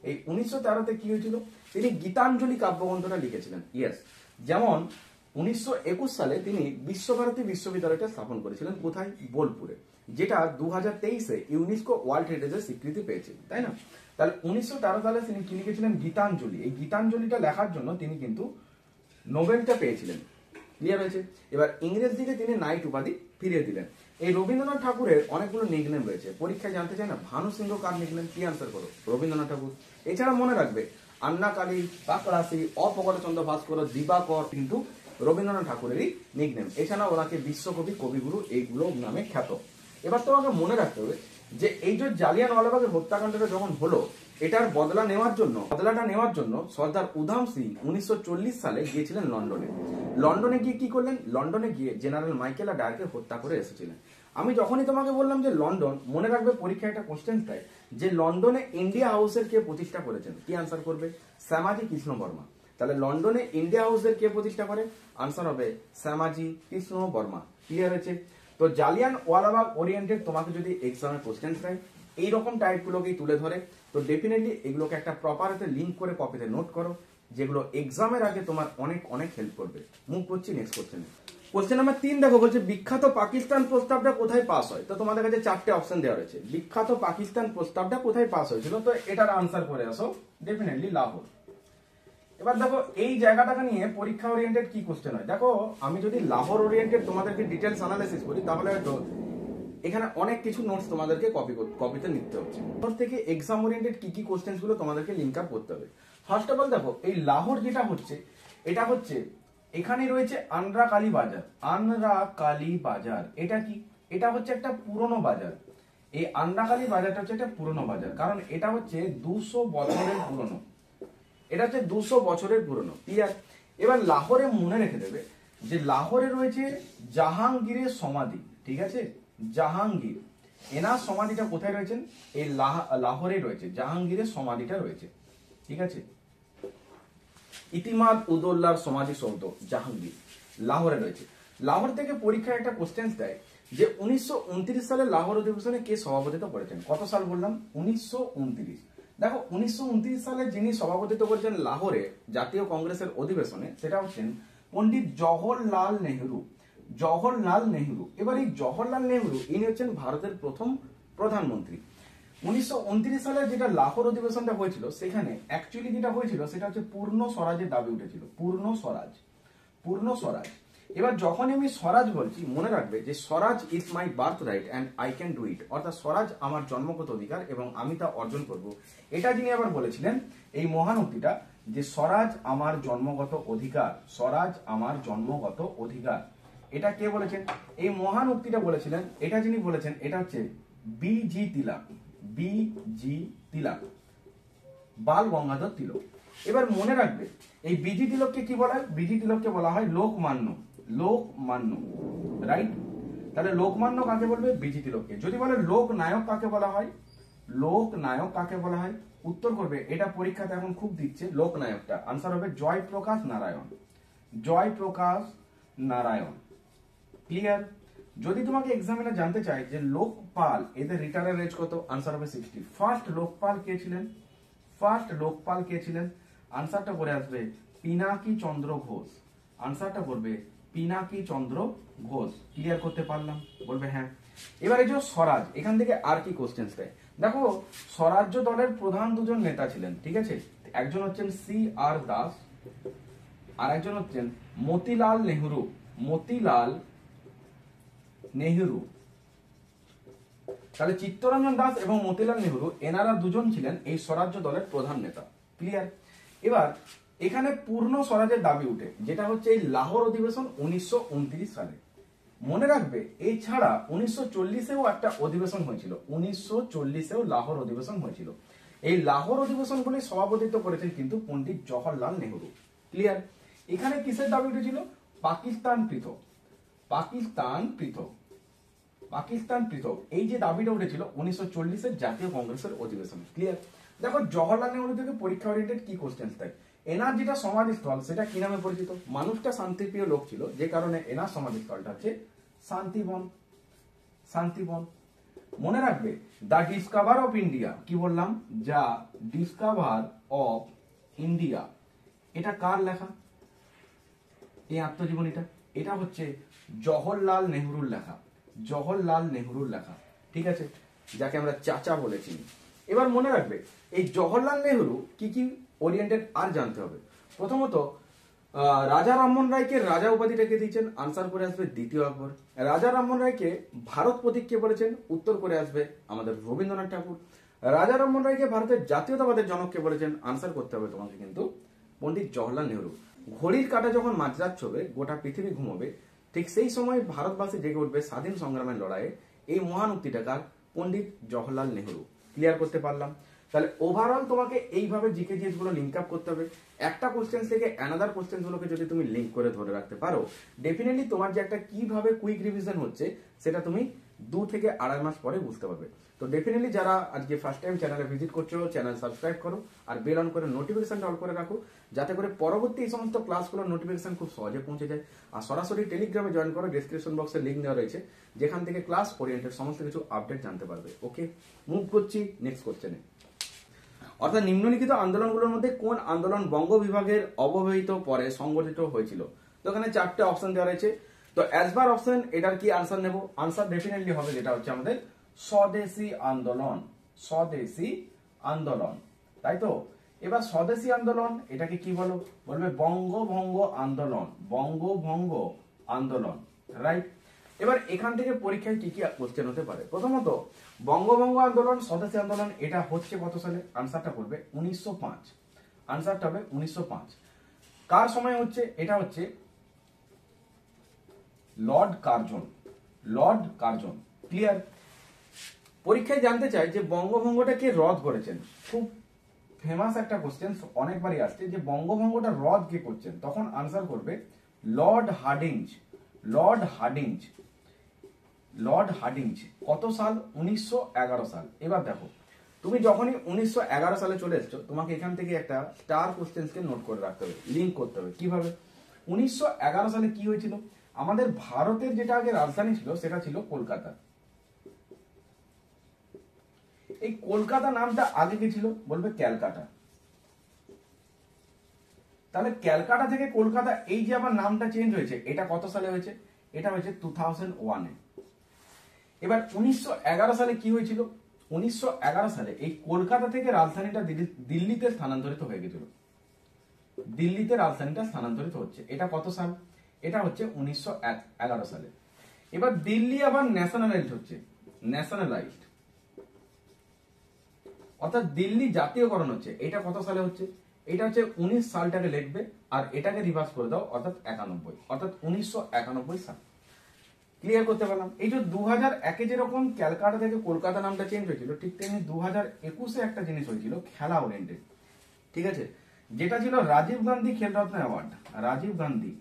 এই 1913তে কি হয়েছিল, তিনি গীতাঞ্জলি কাব্যগ্রন্থটা লিখেছিলেন। ইয়েস, যেমন 1921 সালে তিনি বিশ্বভারতী বিশ্ববিদ্যালয়টা স্থাপন করেছিলেন, কোথায়, বোলপুরে, যেটা 2023-এ ইউনেস্কো ওয়ার্ল্ড হেরিটেজের স্বীকৃতি পেয়েছে, তাই না? তাহলে 1913 সালে তিনি কি লিখেছিলেন, গীতাঞ্জলি। এই গীতাঞ্জলিটা লেখার জন্য তিনি কিন্তু নোবেলটা পেয়েছিলেন। ক্লিয়ার হয়েছে? এবার ইংরেজদিকে তিনি নাইট উপাধি ফিরিয়ে দিলেন। এই রবীন্দ্রনাথ ঠাকুরের অনেকগুলো নিকনেম রয়েছে, পরীক্ষায় জানতে চায় না ভানু সিংহ কার নিকনেম, কি আনসার করো, রবীন্দ্রনাথ ঠাকুর। এছাড়া মনে রাখবে আন্না কালী, কাকরাসি, অপকরচন্দ্র ভাস্কর, দিবাকর কিন্তু রবীন্দ্রনাথ ঠাকুরেরই নিকনেম। এছাড়া ওনাকে বিশ্বকবি, কবিগুরু এইগুলো নামে খ্যাত। এবার তোমাকে মনে রাখতে হবে যে এই যে জালিয়ানওয়ালাবাগের হত্যাকাণ্ডটা যখন হলো, এটার বদলাটা নেওয়ার জন্য সর্দার উধাম সিং 1940 সালে গিয়েছিলেন লন্ডনে। লন্ডনে গিয়ে কি করলেন, লন্ডনে গিয়ে জেনারেল মাইকেল ডায়ারকে হত্যা করে এসেছিলেন। আমি যখনই তোমাকে বললাম যে লন্ডন, মনে রাখবে পরীক্ষায় একটা কোশ্চেন দেয় যে লন্ডনে ইন্ডিয়া হাউসের কে প্রতিষ্ঠা করেছেন, কি আনসার করবে, শ্যামাজি কৃষ্ণ বর্মা। তাহলে লন্ডনে ইন্ডিয়া হাউসের কে প্রতিষ্ঠা করে, আনসার হবে শ্যামাজি কৃষ্ণ বর্মা। ক্লিয়ার হয়েছে? তো জালিয়ানওয়ালাবাগ ওরিয়েন্টেড তোমাকে যদি এক্সামে কোশ্চেন দেয় এইরকম টাইপগুলোকেই তুলে ধরে, তো ডেফিনেটলি এগুলোকে একটা প্রপার লিঙ্ক করে কপিতে নোট করো, যেগুলো এক্সামের আগে তোমার অনেক অনেক হেল্প করবে। মুভ করছি নেক্সট কোশ্চেনে। কোশ্চেন নাম্বার 3 দেখো, বলছে বিখ্যাত পাকিস্তান প্রস্তাবটা কোথায় পাস হয়। তো তোমাদের কাছে 4টে অপশন দেওয়া রয়েছে, বিখ্যাত পাকিস্তান প্রস্তাবটা কোথায় পাস হয়েছিল, তো এটার আনসার করে আসো, ডেফিনেটলি লাহোর। এবার দেখো এই জায়গাটাকে নিয়ে পরীক্ষা ওরিয়েন্টেড কি কোশ্চেন হয়। দেখো আমি যদি লাহোর ওরিয়েন্টেড তোমাদেরকে ডিটেলস অ্যানালাইসিস করি, তাহলে হয়তো এখানে অনেক কিছু নোটস তোমাদেরকে কপিতে নিতে হচ্ছে। লাহোর থেকে এক্সাম ওরিয়েন্টেড কি কি কোশ্চেন গুলো তোমাদেরকে লিঙ্ক আপ করতে হবে। ফার্স্ট অফ অল দেখো এই লাহোর যেটা হচ্ছে, এটা হচ্ছে এখানে রয়েছে আন্দ্রা কালী বাজার। আন্দ্রা কালী বাজার এটা কি, এটা হচ্ছে একটা পুরনো বাজার। এই আন্দ্রা কালী বাজারটা হচ্ছে একটা পুরনো বাজার, কারণ এটা হচ্ছে 200 বছরের পুরনো, এটা হচ্ছে 200 বছরের পুরনো। ক্লিয়ার? এবার লাহোরে মনে রেখে দেবে যে লাহোরে রয়েছে জাহাঙ্গীরের সমাধি, ঠিক আছে, জাহাঙ্গীর এনার সমাধিটা কোথায় রয়েছেন, এই লাহোরে রয়েছে, জাহাঙ্গীরের সমাধিটা রয়েছে, ঠিক আছে। ইতিমাদ উদৌল্লার সমাধি সৌধ জাহাঙ্গীর লাহোরে রয়েছে। লাহোর থেকে পরীক্ষায় একটা কোশ্চেন দেয় যে 1929 সালে লাহোর অধিবেশনে কে সভাপতিত্ব করেছেন, কত সাল বললাম, 1929। দেখো 1929 সালে যিনি সভাপতিত্ব করেছেন লাহোরে জাতীয় কংগ্রেসের অধিবেশনে, সেটা হচ্ছেন পণ্ডিত জওহরলাল নেহরু। জওহরলাল নেহরু। এবার এই জওহরলাল নেহরু ইনি হচ্ছেন ভারতের প্রথম প্রধানমন্ত্রী। 1929 সালে যেটা লাহোর অধিবেশনটা হয়েছিল, সেখানে অ্যাকচুয়ালি যেটা হয়েছিল সেটা হচ্ছে পূর্ণ স্বরাজের দাবি উঠেছিল, পূর্ণ স্বরাজ, পূর্ণ স্বরাজ। এবার যখন আমি স্বরাজ বলছি, মনে রাখবে যে Swaraj is my birth right and I can do it, অর্থাৎ স্বরাজ আমার জন্মগত অধিকার এবং আমি তা অর্জন করব। এটা যিনি আবার বলেছিলেন এই মহান উক্তিটা, যে স্বরাজ আমার জন্মগত অধিকার, স্বরাজ আমার জন্মগত অধিকার, এটা কে বলেছেন, এই মহান উক্তিটা বলেছিলেন, এটা যিনি বলেছেন এটা হচ্ছে বিজি তিলক, বিজি তিলক, বাল গঙ্গাধর তিলক। এবার মনে রাখবে এই বিজি তিলককে কি বলা হয়, বিজি তিলককে বলা হয় লোকমান্য, লোকমান্য, রাইট। তাহলে লোকমান্য কাকে বলবে, বিজি তিলককে। যদি বলে লোকনায়ক কাকে বলা হয়, লোকনায়ক কাকে বলা হয়, উত্তর করবে, এটা পরীক্ষাতে এখন খুব দিচ্ছে লোকনায়কটা, আনসার হবে জয়প্রকাশ নারায়ণ, জয়প্রকাশ নারায়ণ। ক্লিয়ার? যদি তোমাকে এক্সামিনার জানতে চাই যে লোকপাল এদের রিটায়ার এজ কত, আনসার হবে 60। ফার্স্ট লোকপাল কে ছিলেন, ফার্স্ট লোকপাল কে ছিলেন, আনসারটা করে আসবে পিনাকি চন্দ্র ঘোষ, আনসারটা করবে পিনাকি চন্দ্র ঘোষ। ক্লিয়ার করতে পারলাম, বলবে হ্যাঁ। এবারে যে স্বরাজ, এখান থেকে আর কি কোশ্চেন দেয়, দেখো স্বরাজ্য দলের প্রধান দুজন নেতা ছিলেন, ঠিক আছে, একজন হচ্ছেন CR দাস আর একজন হচ্ছেন মতিলাল নেহরু, মতিলাল নেহরু। তাহলে চিত্তরঞ্জন দাস এবং মতিলাল নেহরু এনারা দুজন ছিলেন এই স্বরাজ্য দলের প্রধান নেতা। ক্লিয়ার? এবার এখানে পূর্ণ স্বরাজের দাবি উঠে, যেটা হচ্ছে এই লাহোর অধিবেশন 1929 সালে। মনে রাখবে এছাড়া 1940-এও একটা অধিবেশন হয়েছিল, 1940-এও লাহোর অধিবেশন হয়েছিল। এই লাহোর অধিবেশনগুলি সভাপতিত্ব করেছেন কিন্তু পণ্ডিত জওহরলাল নেহরু। ক্লিয়ার? এখানে কিসের দাবি উঠেছিল? পাকিস্তান পৃথক, পাকিস্তান পৃথক, পাকিস্তান পৃথক, এই যে দাবিটা উঠেছিল 1940-এর জাতীয় কংগ্রেসের অধিবেশন। ক্লিয়ার? দেখো জওহরলাল নেহরু থেকে পরীক্ষা ওরিয়েন্টেড কি কোশ্চেন দেয়। এনার যেটা সমাধিস্থল সেটা কি নামে পরিচিত? মানুষটা শান্তিপ্রিয় লোক ছিল, যে কারণে এনার সমাধিস্থলটা হচ্ছে শান্তিবন, শান্তিবন। মনে রাখবে দ্য ডিসকভার অফ ইন্ডিয়া, কি বললাম? যা ডিসকভার অফ ইন্ডিয়া, এটা কার লেখা? এই আত্মজীবনীটা, এটা হচ্ছে জওহরলাল নেহরুর লেখা, জওহরলাল নেহরুর লেখা। ঠিক আছে, যাকে আমরা চাচা বলেছি। এবার মনে রাখবে এই জওহরলাল নেহরু কি কি ওরিয়েন্টেড আর জানতে হবে। প্রথমত রাজা রামমোহন রায়কে রাজা উপাধিটা কে দিয়েছেন? আনসার করে আসবে দ্বিতীয় আকবর। রাজা রামমোহন রায়কে ভারত প্রতীক কে বলেছেন? উত্তর করে আসবে আমাদের রবীন্দ্রনাথ ঠাকুর। রাজা রামমোহন রায়কে ভারতের জাতীয়তাবাদের জনক কে বলেছেন? আনসার করতে হবে তোমাকে কিন্তু পণ্ডিত জওহরলাল নেহরু। ঘড়ির কাঁটা যখন মাঝরাত ছবে, গোটা পৃথিবী ঘুমোবে, ঠিক সেই সময় ভারতবাসী জেগে উঠবে স্বাধীন সংগ্রামের লড়াইয়ে। এই মহান উক্তিটা কার? পণ্ডিত জওহরলাল নেহরু। ক্লিয়ার করতে পারলাম? তাহলে ওভারঅল তোমাকে এইভাবে জিকে জিএস গুলো লিঙ্ক আপ করতে হবে। একটা কোশ্চেন থেকে অ্যানাদার কোশ্চেন গুলোকে যদি তুমি লিঙ্ক করে ধরে রাখতে পারো, ডেফিনেটলি তোমার যে একটা কিভাবে কুইক রিভিশন হচ্ছে সেটা তুমি 2 থেকে 2.5 মাস পরে বুঝতে পারবে। তো ডেফিনেটলি যারা আজকে ফার্স্ট টাইম চ্যানেলে ভিজিট করছো, চ্যানেল সাবস্ক্রাইব করো আর বেল অন করে নোটিফিকেশনটা অল করে রাখো, যাতে করে পরবর্তী এই সমস্ত ক্লাসগুলোর নোটিফিকেশন খুব সহজে পৌঁছে যায়। আর সরাসরি টেলিগ্রামে জয়েন করো, ডেসক্রিপশন বক্সে লিঙ্ক দেওয়া রয়েছে, যেখান থেকে ক্লাস ওরিয়েন্টেড সমস্ত কিছু আপডেট জানতে পারবে। ওকে, মুভ করছি নেক্সট কোশ্চেনে। অর্থাৎ নিম্নলিখিত আন্দোলনগুলোর মধ্যে কোন আন্দোলন বঙ্গ বিভাগের অবহিত পরে সংগঠিত হয়েছিল? তো এখানে 4টে অপশন দেওয়া রয়েছে। তো অ্যাজ বার অপশন এটার কি আনসার নেব? আনসার ডেফিনেটলি হবে যেটা হচ্ছে আমাদের স্বদেশী আন্দোলন, স্বদেশী আন্দোলন, তাই তো? এবার স্বদেশী আন্দোলন এটাকে কি বলো? বলবে বঙ্গভঙ্গ আন্দোলন, বঙ্গভঙ্গ আন্দোলন, রাইট? এবার এখান থেকে পরীক্ষায় কি কি কোশ্চেন হতে পারে? প্রথমত বঙ্গভঙ্গ আন্দোলন, স্বদেশী আন্দোলন এটা হচ্ছে কত সালে? আনসারটা করবে 1905, আনসারটা হবে 1905। কার সময় হচ্ছে? এটা হচ্ছে Lord Curzon, Lord Curzon. Clear? পরীক্ষায় জানতে চাই যে বঙ্গভঙ্গটা কে রদ করেছেন। খুব ফেমাস একটা কোশ্চেন, অনেকবারই আসছে যে বঙ্গভঙ্গটা রদ কে করছেন, তখন আনসার করবে Lord Hardinge, Lord Hardinge, Lord Hardinge. কত সাল? 1911 সাল। এবার দেখো তুমি যখনই 1911 সালে চলে এসছো, তোমাকে এখান থেকে একটা স্টার কোশ্চেন্সকে নোট করে রাখতে হবে, লিঙ্ক করতে হবে। কিভাবে? 1911 সালে কি হয়েছিল? আমাদের ভারতের যেটা আগে রাজধানী ছিল সেটা ছিল কলকাতা। এই কলকাতা নামটা আগে কি ছিল? বলবে ক্যালকাটা। তাহলে ক্যালকাটা থেকে কলকাতা, এই যে আবার নামটা চেঞ্জ হয়েছে, এটা কত সালে হয়েছে? এটা হয়েছে 2001-এ। এবার 1911 সালে কি হয়েছিল? 1911 সালে এই কলকাতা থেকে রাজধানীটা দিল্লিতে স্থানান্তরিত হয়ে গেছিল, দিল্লিতে রাজধানীটা স্থানান্তরিত হচ্ছে। এটা কত সাল? এটা হচ্ছে 1911 সালে। এবার দিল্লি আবার ন্যাশনালাইজড হচ্ছে, ন্যাশনালাইজড, অর্থাৎ দিল্লি জাতীয়করণ হচ্ছে। এটা কত সালে হচ্ছে? এটা হচ্ছে 19 সালটাকে লিখবে আর এটাকে রিভার্স করে দাও, অর্থাৎ 91, অর্থাৎ 1991 সাল। ক্লিয়ার করতে পারলাম? এই যে 2001-এ যেরকম ক্যালকাটা থেকে কলকাতা নামটা চেঞ্জ হয়েছিল, ঠিক তেমনি 2021-এ একটা জিনিস হয়েছিল খেলা ওরিয়েন্টেড। ঠিক আছে, যেটা ছিল রাজীব গান্ধী খেলরত্ন অ্যাওয়ার্ড, রাজীব গান্ধী।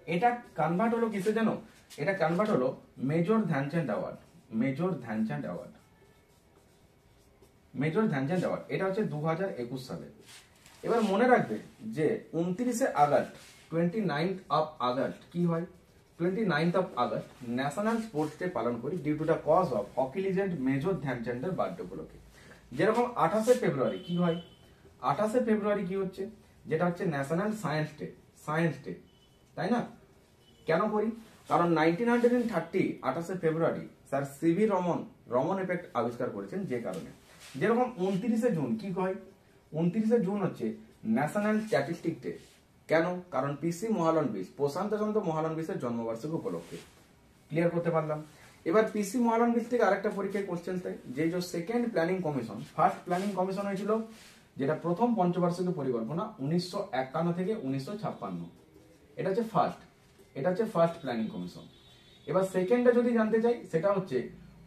এটা কনভার্ট হলো কিসে জানো? এটা কনভার্ট হলো major Dhyan Chand award, major Dhyan Chand award, major Dhyan Chand award. এটা হচ্ছে 2021 সালে। এবার মনে রাখবে যে 29শে আগস্ট, 29th of আগস্ট কি হয়? 29th of August national sports day পালন করি due to the cause of hockey legend major ধ্যানচাঁদের বার্থডে উপলক্ষে। যেরকম 28শে ফেব্রুয়ারি কি হয়? 28শে ফেব্রুয়ারি কি হচ্ছে? যেটা হচ্ছে national science day, science day, তাই না? কেন করি? কারণ 1930 28শে February sir C V Raman, Raman effect আবিষ্কার করেছেন, যে কারণে। যেরকম 29শে জুন কি হয়? 29শে জুন হচ্ছে ন্যাশনাল স্ট্যাটিস্টিক ডে। কেন? কারণ পিসি মহালনবিশ, প্রশান্ত চন্দ্র মহালনবিশের জন্মবার্ষিকী উপলক্ষে। ক্লিয়ার করতে পারলাম? এবার পিসি মহালনবিশ থেকে আরেকটা পরীক্ষায় কোশ্চেন দেয় যে second planning commission, first planning commission হয়েছিল যেটা প্রথম পঞ্চবার্ষিকী পরিকল্পনা 1951 থেকে 1956। এটা হচ্ছে ফার্স্ট প্ল্যানিং কমিশন। এবার সেকেন্ডে যদি জানতে চাই সেটা হচ্ছে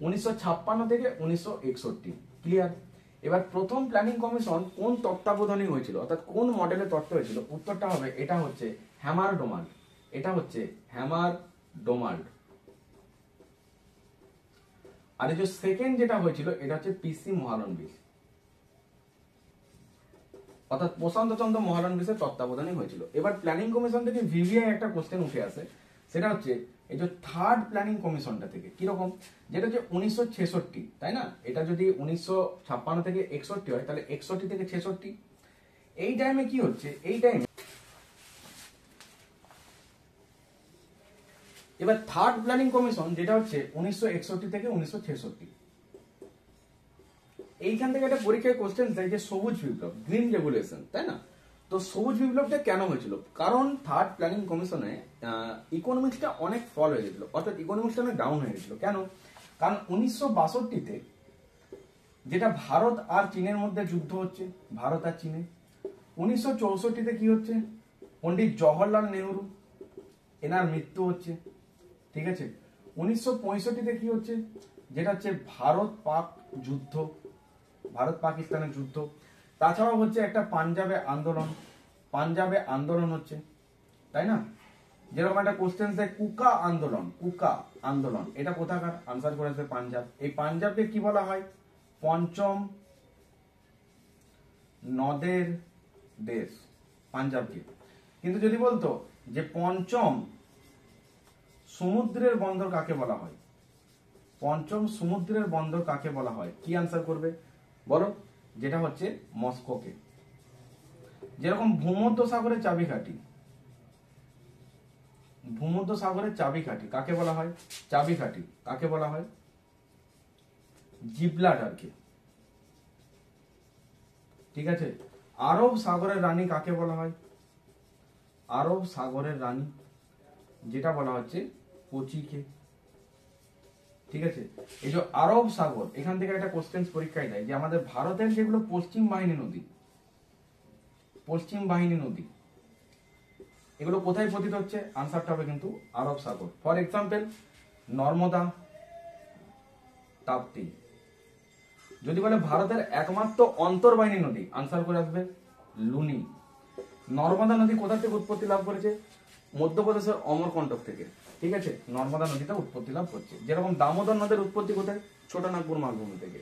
1956 থেকে 1961। ক্লিয়ার? এবার প্রথম প্ল্যানিং কমিশন কোন তত্ত্বাবধানে হয়েছিল, অর্থাৎ কোন মডেলের তত্ত্ব হয়েছিল? উত্তরটা হবে এটা হচ্ছে হ্যামার ডোমাল্ড। আর এই যে সেকেন্ড যেটা হয়েছিল এটা হচ্ছে পিসি মহালনবিশ, অর্থাৎ প্রশান্ত চন্দ্র মহালনবিশের তত্ত্বাবধানে হয়েছিল। এবার প্ল্যানিং কমিশন থেকে ভিভিআই একটা কোশ্চেন উঠে আসে, সেটা হচ্ছে এই যে থার্ড প্ল্যানিং কমিশনটা থেকে কিরকম, যেটা হচ্ছে 1966, তাই না? এটা যদি 1956 থেকে 61 হয় তাহলে 61 থেকে 66। এই টাইমে কি হচ্ছে, এই টাইমে এবার থার্ড প্ল্যানিং কমিশন যেটা হচ্ছে 1961 থেকে 1966। এইখান থেকে একটা পরীক্ষায় কোশ্চেন দেয় যে সবুজ বিপ্লব, গ্রিন রেভলিউশন, তাই না? তো সবুজ বিপ্লবটা কেন হয়েছিল? কারণ থার্ড প্ল্যানিং কমিশনে ইকোনমিক্সটা অনেক ফল হয়ে গেছিল, অর্থাৎ ইকোনমিক্সটা অনেক ডাউন হয়ে গেছিল। কেন? কারণ 1962-তে যেটা ভারত আর চীনের মধ্যে যুদ্ধ হচ্ছে, ভারত আর চীনে। 1964-তে কি হচ্ছে, পন্ডিত জওহরলাল নেহরু এনার মৃত্যু হচ্ছে, ঠিক আছে? 1965-তে কি হচ্ছে, যেটা হচ্ছে ভারত পাকিস্তানের যুদ্ধ। তাছাড়াও হচ্ছে একটা পাঞ্জাবে আন্দোলন হচ্ছে, তাই না? যেরকম একটা কোশ্চেন দেয় কুকা আন্দোলন, এটা কোথাকার? আনসার করে আসবে পাঞ্জাব। এই পাঞ্জাবকে কি বলা হয়? পঞ্চম নদের দেশ, পাঞ্জাবকে। কিন্তু যদি বলতো যে পঞ্চম সমুদ্রের বন্দর কাকে বলা হয়, কি আনসার করবে বলো? যেটা হচ্ছে মস্কোকে। যেরকম ভূমধ্য সাগরের চাবিকাঠি কাকে বলা হয়? কাকে বলা হয়? জিব্রাল্টারকে, ঠিক আছে? আরব সাগরের রানী কাকে বলা হয়? যেটা বলা হচ্ছে কোচিকে, ঠিক আছে? এই যে আরব সাগর, এখান থেকে একটা কোশ্চেন পরীক্ষায় দেয় যে আমাদের ভারতের যেগুলো পশ্চিম বাহিনী নদী এগুলো কোথায় পতিত হচ্ছে? আনসারটা হবে কিন্তু আরব সাগর। For example Narmada, Tapti. যদি বলে ভারতের একমাত্র অন্তর্বাহিনী নদী, আনসার করে আসবে লুনি। নর্মদা নদী কোথা থেকে উৎপত্তি লাভ করেছে? মধ্যপ্রদেশের অমরকন্টক থেকে, ঠিক আছে? নর্মদা নদীটা উৎপত্তি লাভ করছে। যেরকম দামোদর নদের উৎপত্তি কোথায়? ছোটনাগপুর মালভূমি থেকে।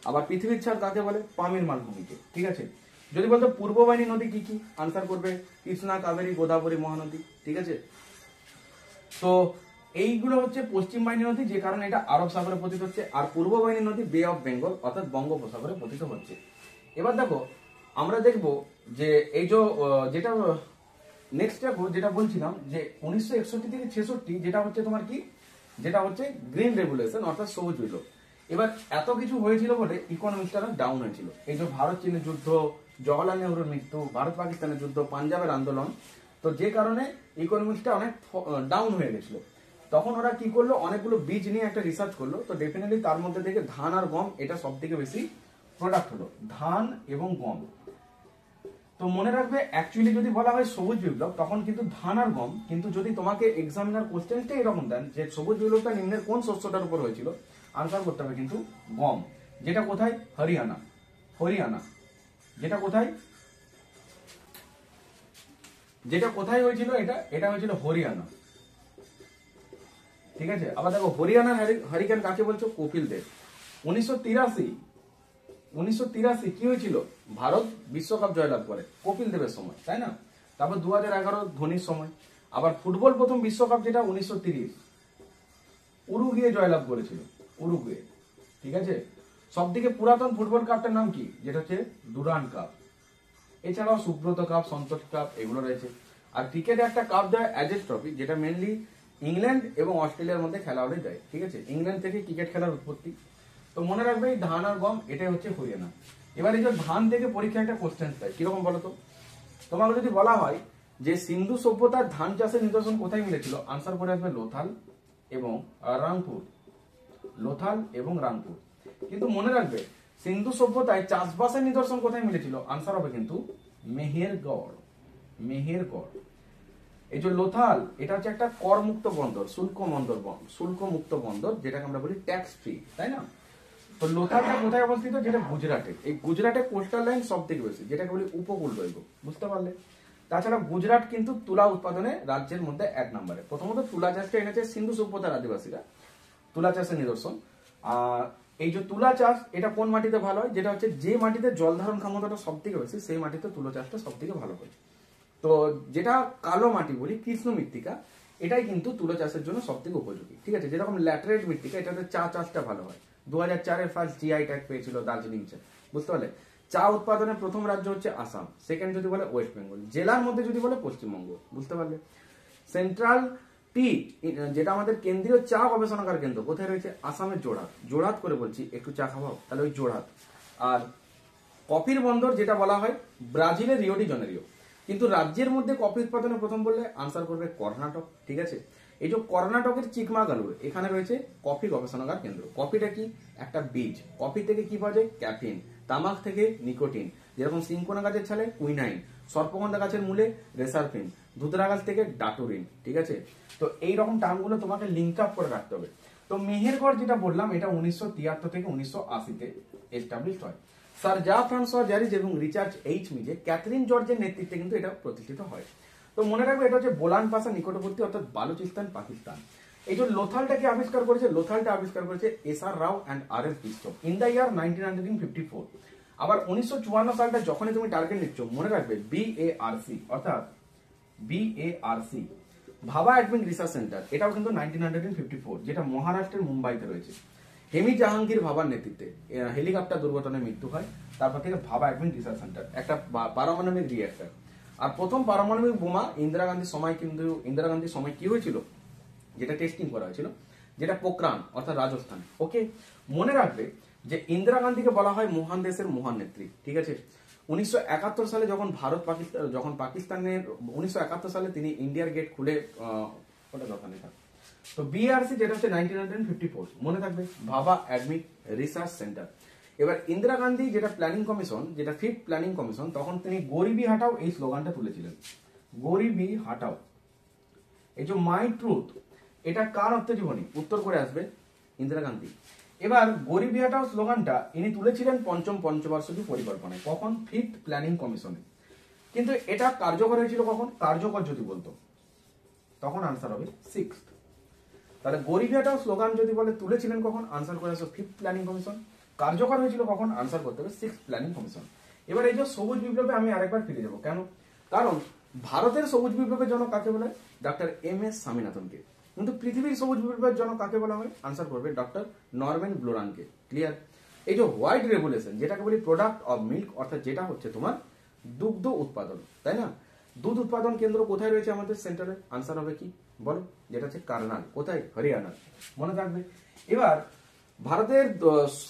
আবার পৃথিবীর ছাড় কাকে বলে? পামির মালভূমিকে, ঠিক আছে? যদি বলতো পূর্ববাহিনী নদী কি কি, আনসার করবে কৃষ্ণা, কাবেরী, গোদাবরী, মহানদী, ঠিক আছে? তো এইগুলো হচ্ছে পশ্চিম বাহিনী নদী, যে কারণে এটা আরব সাগরে পতিত হচ্ছে। আর পূর্ব বাহিনী নদী বে অফ বেঙ্গল, অর্থাৎ বঙ্গোপসাগরে পতিত হচ্ছে। এবার দেখো আমরা দেখবো যে এই যেটা নেক্সট দেখো যেটা বলছিলাম যে 1961 থেকে 66 যেটা হচ্ছে তোমার কি, যেটা হচ্ছে গ্রিন রেভলিউশন, অর্থাৎ সবুজ বিপ্লব। এবার এত কিছু হয়েছিল বলে ইকোনমিক্সটা ডাউন হয়েছিল। এই যে ভারত চীনের যুদ্ধ, জওহরলাল নেহরুর মৃত্যু, ভারত পাকিস্তানের যুদ্ধ, পাঞ্জাবের আন্দোলন, তো যে কারণে ইকোনমিক্সটা অনেক ডাউন হয়ে গেছিল। তখন ওরা কি করলো, অনেকগুলো বীজ নিয়ে একটা রিসার্চ করলো। তো ডেফিনেটলি তার মধ্যে থেকে ধান আর গম এটা সব থেকে বেশি প্রোডাক্ট হলো, ধান এবং গম। তো মনে রাখবে অ্যাকচুয়ালি যদি বলা হয় সবুজ বিপ্লব তখন কিন্তু ধান আর গম, কিন্তু যদি তোমাকে এক্সামিনার কোশ্চেনটা এরকম দেন যে সবুজ বিপ্লবটা নিম্নের কোন শস্যটার উপর হয়েছিল, আনসার করতে হবে কিন্তু গম। যেটা কোথায়? হরিয়ানা। যেটা কোথায় হয়েছিল? এটা হয়েছিল হরিয়ানা, ঠিক আছে? আবার দেখো হরিয়ানার হারিকেন কাকে বলছো? কপিল দেব। 1983 কি হয়েছিল? ভারত বিশ্বকাপ জয়লাভ করে কপিল দেবের সময়, তাই না? তারপর 2011 ধোনির সময়। আবার ফুটবল প্রথম বিশ্বকাপ যেটা 1930 উরুগুয়ে জয়লাভ করেছিল, ঠিক আছে? সব থেকে পুরাতন ফুটবল কাপটার নাম কি? যেটা হচ্ছে ডুরান্ড কাপ। এছাড়াও সুব্রত কাপ, সন্তোষ কাপ এগুলো রয়েছে। আর ক্রিকেটে একটা কাপ দেয় অ্যাজেস ট্রফি, যেটা মেনলি ইংল্যান্ড এবং অস্ট্রেলিয়ার মধ্যে খেলা হলে দেয়, ঠিক আছে? ইংল্যান্ড থেকে ক্রিকেট খেলার উৎপত্তি। তো মনে রাখবে এই ধান আর গম এটাই হচ্ছে হরিয়ানা। এবার এই যে ধান থেকে পরীক্ষা একটা কোশ্চেন দেয়, কিরকম বলতো? তোমাকে যদি বলা হয় যে সিন্ধু সভ্যতার ধান চাষের নিদর্শন কোথায় মিলেছিল, আনসার করে আসবে লোথাল এবং রাংপুর। কিন্তু মনে রাখবে সিন্ধু সভ্যতায় চাষবাসের নিদর্শন কোথায় মিলেছিল? আনসার হবে কিন্তু মেহেরগড়। মেহেরগড়। এই যে লোথাল, এটা হচ্ছে একটা করমুক্ত বন্দর, শুল্ক মুক্ত বন্দর, যেটাকে আমরা বলি ট্যাক্স ফ্রি, তাই না? তো লোথালটা কোথায় অবস্থিত? যেটা গুজরাটে। এই গুজরাটে কোস্টাল লাইন সব থেকে বেশি, যেটাকে বলি উপকূল দৈর্ঘ্য, বুঝতে পারলে? তাছাড়া গুজরাট কিন্তু তুলা উৎপাদনে রাজ্যের মধ্যে 1 নম্বরে। প্রথমত তুলা চাষটা এনেছে সিন্ধু সভ্যতার আদিবাসীরা, তুলা চাষের নিদর্শন। আর এই যে তুলা চাষ, এটা কোন মাটিতে ভালো হয়? যেটা হচ্ছে যে মাটিতে জল ধারণ ক্ষমতাটা সব থেকে বেশি, সেই মাটিতে তুলো চাষটা সব থেকে ভালো হয়। তো যেটা কালো মাটি বলি, কৃষ্ণ মৃত্তিকা, এটাই কিন্তু তুলো চাষের জন্য সব থেকে উপযোগী, ঠিক আছে? যেরকম ল্যাটেরাইট মৃত্তিকা, এটাতে চা চাষটা ভালো হয়। 2004-এ ফার্স্ট জিআই ট্যাগ পেয়েছিল দার্জিলিং চা, বুঝতে পারলে? চা উৎপাদনের প্রথম রাজ্য হচ্ছে আসাম, সেকেন্ড যদি বলে ওয়েস্ট বেঙ্গল, জেলার মধ্যে যদি বলে পশ্চিমবঙ্গ, বুঝতে পারলে? সেন্ট্রাল টি, যেটা আমাদের কেন্দ্রীয় চা গবেষণাগার কেন্দ্র, কোথায় রয়েছে? আসামের জোড়হাট। জোড়হাট করে বলছি, একটু চা খাওয়াও, তাহলে ওই জোড়হাট। আর কফির বন্দর যেটা বলা হয় ব্রাজিলের রিও ডি জেনেরিও। কিন্তু রাজ্যের মধ্যে কফি উৎপাদনে প্রথম বললে আনসার করবে কর্ণাটক, ঠিক আছে? এই যে কর্ণাটকের চিকমাগালুর, এখানে রয়েছে কফি গবেষণাগার কেন্দ্র। কফিটা কি? একটা বীজ। কফি থেকে কি পাওয়া যায়? ক্যাফিন। তামাক থেকে নিকোটিন, যেরকম সিনকোনা গাছের ছালে কুইনাইন, সর্পগন্ধা গাছের মূলে রেসারফিন, ধুতরা গাছ থেকে ডাটুরিন, ঠিক আছে? তো এইরকম টার্মগুলো তোমাকে লিঙ্ক আপ করে রাখতে হবে। তো মেহেরগড় যেটা বললাম, এটা 1973 থেকে 1980-তে এস্টাবলিশ হয়। স্যার জা ফ্রান্সোয়া জ্যারিজ এবং রিচার্ড এইচ মিজে, ক্যাথরিন জর্জের নেতৃত্বে কিন্তু এটা প্রতিষ্ঠিত হয়। তো মনে রাখবে, এটা হচ্ছে বোলান পাসা নিকটবর্তী, অর্থাৎ বালুচিস্তান, পাকিস্তান। এই যে লোথালটাকে আবিষ্কার করেছে, লোথালটা আবিষ্কার করেছে এস.আর. Rao and R S. বিষ্টপ ইন দ্য ইয়ার 1954। আবার 1954 সালটা যখনই তুমি টার্গেট নিচ্ছ, মনে রাখবে BARC, অর্থাৎ BARC, ভাবা অ্যাডমিন রিসার্চ সেন্টার, এটাও কিন্তু 1954, যেটা মহারাষ্ট্রের মুম্বাইতে রয়েছে। হেমি জাহাঙ্গীর ভাবার নেতৃত্বে হেলিকপ্টার দুর্ঘটনায় মৃত্যু হয়। তারপর থেকে ভাবা অ্যাডমিন রিসার্চ সেন্টার, একটা পারমাণবিক রিঅ্যাক্টর। আর প্রথম পারমাণবিক বোমা ইন্দিরা গান্ধীর সময় কি হয়েছিল, যেটা টেস্টিং করা হয়েছিল, যেটা পোখরান, অর্থাৎ রাজস্থান। ওকে, মনে রাখবে যে ইন্দিরা গান্ধীকে বলা হয় মহান দেশের মহান নেত্রী, ঠিক আছে? 1971 সালে যখন পাকিস্তানের 1971 সালে তিনি ইন্ডিয়ার গেট খুলে, ওটা দরকার নেই। তো BRC যেটা হচ্ছে 1954, মনে থাকবে, ভাবা অ্যাডমিন রিসার্চ সেন্টার। এবার ইন্দিরা গান্ধী যেটা প্ল্যানিং কমিশন, যেটা 5th প্ল্যানিং কমিশন, তখন তিনি গরিবি হাটাও এই স্লোগানটা তুলেছিলেন, গরিবি হাটাও। এই যে মাই ট্রুথ, এটা কার আত্মজীবনী? উত্তর করে আসবে ইন্দিরা গান্ধী। এবার গরিবি হাটাও স্লোগানটা ইনি তুলেছিলেন পঞ্চম পঞ্চবার্ষিকী পরিকল্পনায়, কখন? 5th প্ল্যানিং কমিশনে। কিন্তু এটা কার্যকর হয়েছিল কখন? কার্যকর যদি বলতো, তখন আনসার হবে 6th। তাহলে গরিবি হাটাও স্লোগান যদি বলে তুলেছিলেন কখন? আনসার করে আসবে 5th প্ল্যানিং কমিশন। কার্যকর হয়েছিল কখন? আনসার করতে হবে 6th প্ল্যানিং কমিশন। এবার এই যে সবুজ বিপ্লবে আমি আরেকবার ফিরে যাব, কেন? কারণ ভারতের সবুজ বিপ্লবের জন্য কাকে বলা হয়? Doctor MS স্বামীনাথনকে। কিন্তু পৃথিবীর সবুজ বিপ্লবের জন্য কাকে বলা হয়? আনসার করবে ডক্টর নরম্যান ব্লোরানকে। ক্লিয়ার? এই যে হোয়াইট রেভলিউশন, যেটাকে বলি প্রোডাক্ট অফ মিল্ক, অর্থাৎ যেটা হচ্ছে তোমার দুগ্ধ উৎপাদন, তাই না? দুধ উৎপাদন কেন্দ্র কোথায় রয়েছে আমাদের সেন্টারে? আনসার হবে কি বলো? যেটা হচ্ছে কারনাল। কোথায়? হরিয়ানা, মনে থাকবে। এবার ভারতের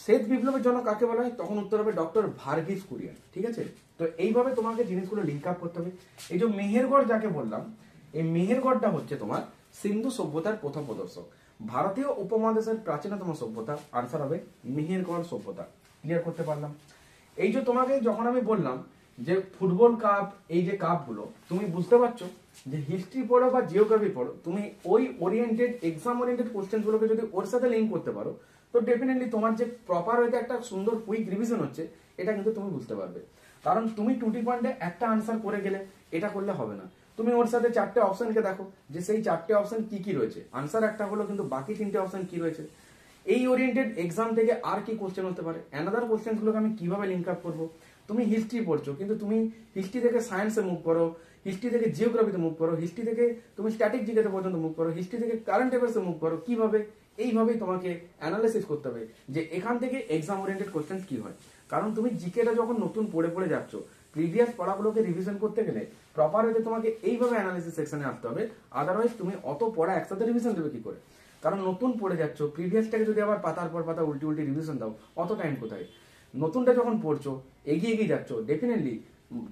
শ্বেত বিপ্লবের জন্য কাকে বলা হয়? তখন উত্তর হবে ডক্টর ভার্গিস কুরিয়ান, ঠিক আছে? তো এইভাবে তোমাকে জিনিসগুলো লিঙ্ক আপ করতে হবে। এই যে মেহেরগড় যাকে বললাম, এই মেহেরগড়টা হচ্ছে তোমার সিন্ধু সভ্যতার প্রথম প্রদর্শক, ভারতীয় উপমহাদেশের প্রাচীনতম সভ্যতা। আনসার হবে মেহেরগড় সভ্যতা। ক্লিয়ার করতে পারলাম? এই যে তোমাকে যখন আমি বললাম যে ফুটবল কাপ, এই যে কাপগুলো, তুমি বুঝতে পারছো যে হিস্ট্রি পড়ো বা জিওগ্রাফি পড়ো, তুমি ওই ওরিয়েন্টেড, এক্সাম ওরিয়েন্টেড কোশ্চেনগুলোকে যদি ওর সাথে লিঙ্ক করতে পারো, তো ডেফিনেটলি তোমার যে প্রপার হয়তো একটা সুন্দর কুইক রিভিশন হচ্ছে, এটা কিন্তু তুমি বুঝতে পারবে। কারণ তুমি 2টি পয়েন্টে একটা আনসার করে গেলে, এটা করলে হবে না। তুমি ওর সাথে 4টে অপশনকে দেখো, যে সেই 4টে অপশন কি কি রয়েছে। আনসার একটা হলো, কিন্তু বাকি 3টে অপশন কি রয়েছে। এই ওরিয়েন্টেড এক্সাম থেকে আর কি কোশ্চেন হতে পারে, অ্যানাদার কোশ্চেনগুলোকে আমি কিভাবে লিঙ্ক আপ করবো। তুমি হিস্ট্রি পড়ছো, কিন্তু তুমি হিস্ট্রি থেকে সায়েন্সে মুভ করো, হিস্ট্রি থেকে জিওগ্রাফিতে মুভ করো, হিস্ট্রি থেকে তুমি স্ট্যাটিক জিকেতে পর্যন্ত মুভ করো, হিস্ট্রি থেকে কারেন্ট অ্যাফেয়ার্সে মুভ করো। কিভাবে? এইভাবেই তোমাকে অ্যানালাইসিস করতে হবে যে এখান থেকে এক্সাম ওরিয়েন্টেড কোশ্চেন কি হয়। কারণ তুমি জিকেটা যখন নতুন পড়ে যাচ্ছ, প্রিভিয়াস পড়াগুলোকে রিভিশন করতে গেলে প্রপার হতে তোমাকে এইভাবে অ্যানালাইসিস সেকশনে আসতে হবে। আদারওয়াইজ তুমি অত পড়া একসাথে রিভিশন দেবে কি করে? কারণ নতুন পড়ে যাচ্ছ, প্রিভিয়াসটাকে যদি আবার পাতার পর পাতা উল্টি রিভিশন দাও, অত টাইম কোথায়? নতুনটা যখন পড়ছো, এগিয়ে যাচ্ছ, ডেফিনেটলি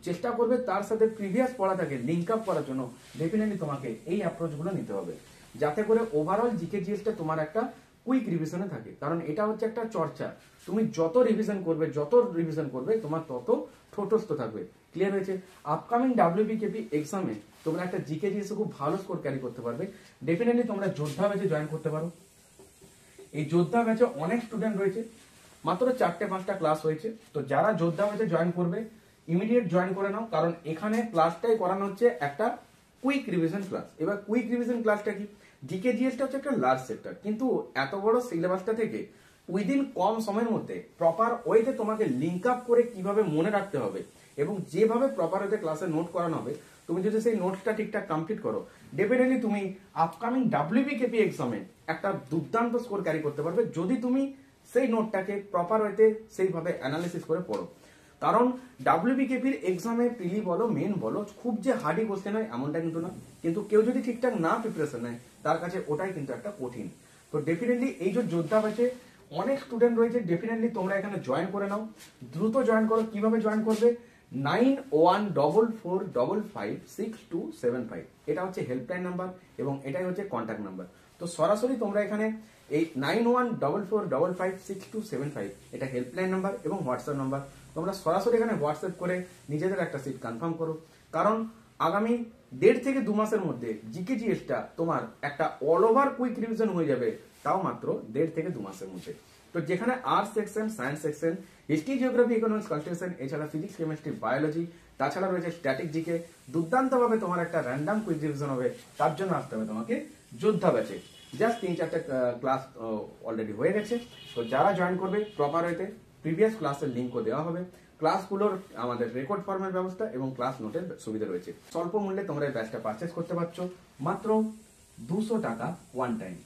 চেষ্টা করবে তার সাথে প্রিভিয়াস পড়াটাকে লিঙ্ক আপ করার জন্য। ডেফিনেটলি তোমাকে এই অ্যাপ্রোচগুলো নিতে হবে, যাতে করে ওভারঅল জিকে জিএসটা তোমার একটা কুইক রিভিশনে থাকে, কারণ এটা হচ্ছে একটা চর্চা। তুমি যত রিভিশন করবে তোমার তত ঠোঁটস্থ থাকবে। ক্লিয়ার হয়েছে? আপকামিং WBKP এক্সামে তোমরা একটা জিকে জিএসে খুব ভালো স্কোর ক্যারি করতে পারবে। ডেফিনেটলি তোমরা যোদ্ধা ব্যাচে জয়েন করতে পারো। এই যোদ্ধা ব্যাচে অনেক স্টুডেন্ট রয়েছে, মাত্র 4-5টা ক্লাস হয়েছে। তো যারা যোদ্ধা ব্যাচে জয়েন করবে ইমিডিয়েট জয়েন করে নাও, কারণ এখানে ক্লাসটাই করানো হচ্ছে একটা কুইক রিভিশন ক্লাস। এবার কুইক রিভিশন ক্লাসটা কি? জিকে জিএসটা হচ্ছে একটা লার্জ সেক্টর, কিন্তু এত বড় সিলেবাসটা থেকে উইদিন কম সময়ের মধ্যে প্রপার ওয়েতে তোমাকে লিঙ্ক আপ করে কিভাবে মনে রাখতে হবে এবং যেভাবে প্রপার ওয়েতে ক্লাসে নোট করানো হবে, তুমি যদি সেই নোটসটা ঠিকঠাক কমপ্লিট করো, ডেফিনেটলি তুমি আপকামিং WBKP এক্সামে একটা দুর্দান্ত স্কোর ক্যারি করতে পারবে, যদি তুমি সেই নোটটাকে প্রপার ওয়েতে সেইভাবে অ্যানালিসিস করে পড়ো। কারণ WBKPর এক্সামে প্রিলি বলো মেন বলো খুব যে হার্ডি কোশ্চেন হয় এমনটা কিন্তু না, কিন্তু কেউ যদি ঠিকঠাক না প্রিপারেশন নেয় তার কাছে ওটাই কিন্তু একটা কঠিন। তো ডেফিনেটলি এই যে যোদ্ধা ব্যাচে অনেক স্টুডেন্ট রয়েছে, ডেফিনেটলি তোমরা এখানে জয়েন করে নাও, দ্রুত জয়েন করো। কিভাবে জয়েন করবে? 9144556275 এটা হচ্ছে হেল্পলাইন নাম্বার এবং এটাই হচ্ছে কন্ট্যাক্ট নাম্বার। তো সরাসরি তোমরা এখানে এই 9144556275 এটা হেল্পলাইন নাম্বার এবং হোয়াটসঅ্যাপ নাম্বার, তোমরা সরাসরি এখানে হোয়াটসঅ্যাপ করে নিজেদের একটা সিট কনফার্ম করো। কারণ আগামী 1.5 থেকে 2 মাসের মধ্যে জিকে জিএসটা তোমার একটা অল ওভার কুইক রিভিশন হয়ে যাবে, তাও মাত্র 1.5 থেকে 2 মাসের মধ্যে। তো যেখানে arts section, science section, history, geography, economics, culture, এছাড়া ফিজিক্স, কেমিস্ট্রি, বায়োলজি, তাছাড়া রয়েছে স্ট্যাটিক জিকে, দুর্দান্তভাবে তোমার একটা র্যান্ডম কুইক রিভিশন হবে। তার জন্য আসতে হবে তোমাকে যোদ্ধা ব্যাচে। জাস্ট 3-4টা ক্লাস অলরেডি হয়ে গেছে। তো যারা জয়েন করবে প্রপার ওয়েতে প্রিভিয়াস ক্লাসের লিঙ্কও দেওয়া হবে। ক্লাসগুলোর আমাদের রেকর্ড ফর্মের ব্যবস্থা এবং ক্লাস নোটের সুবিধা রয়েছে। স্বল্প মূল্যে তোমরা এই ব্যাচটা পারচেস করতে পারছো মাত্র 200 টাকা ওয়ান টাইম।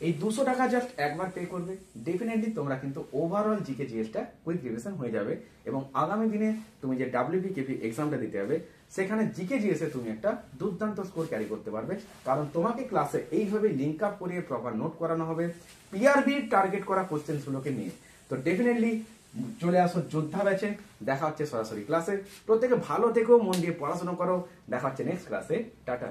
এই 200 টাকা জাস্ট একবার পে করবে, ডেফিনেটলি তোমরা কিন্তু ওভারঅল জিকে জিএসটা কুইক রিভিশন হয়ে যাবে এবং আগামী দিনে তুমি যে WBKP এক্সামটা দিতে হবে সেখানে জিকে জিএসে তুমি একটা দুর্দান্ত স্কোর ক্যারি করতে পারবে, কারণ তোমাকে ক্লাসে এইভাবে লিঙ্ক আপ করিয়ে প্রপার নোট করানো হবে পিআরবি টার্গেট করা কোশ্চেনগুলোকে নিয়ে। তো ডেফিনেটলি চলে আসো যোদ্ধা ব্যাচে। দেখা হচ্ছে সরাসরি ক্লাসে। প্রত্যেকে ভালো থেকো, মন দিয়ে পড়াশোনা করো। দেখা হচ্ছে নেক্সট ক্লাসে। টাটা।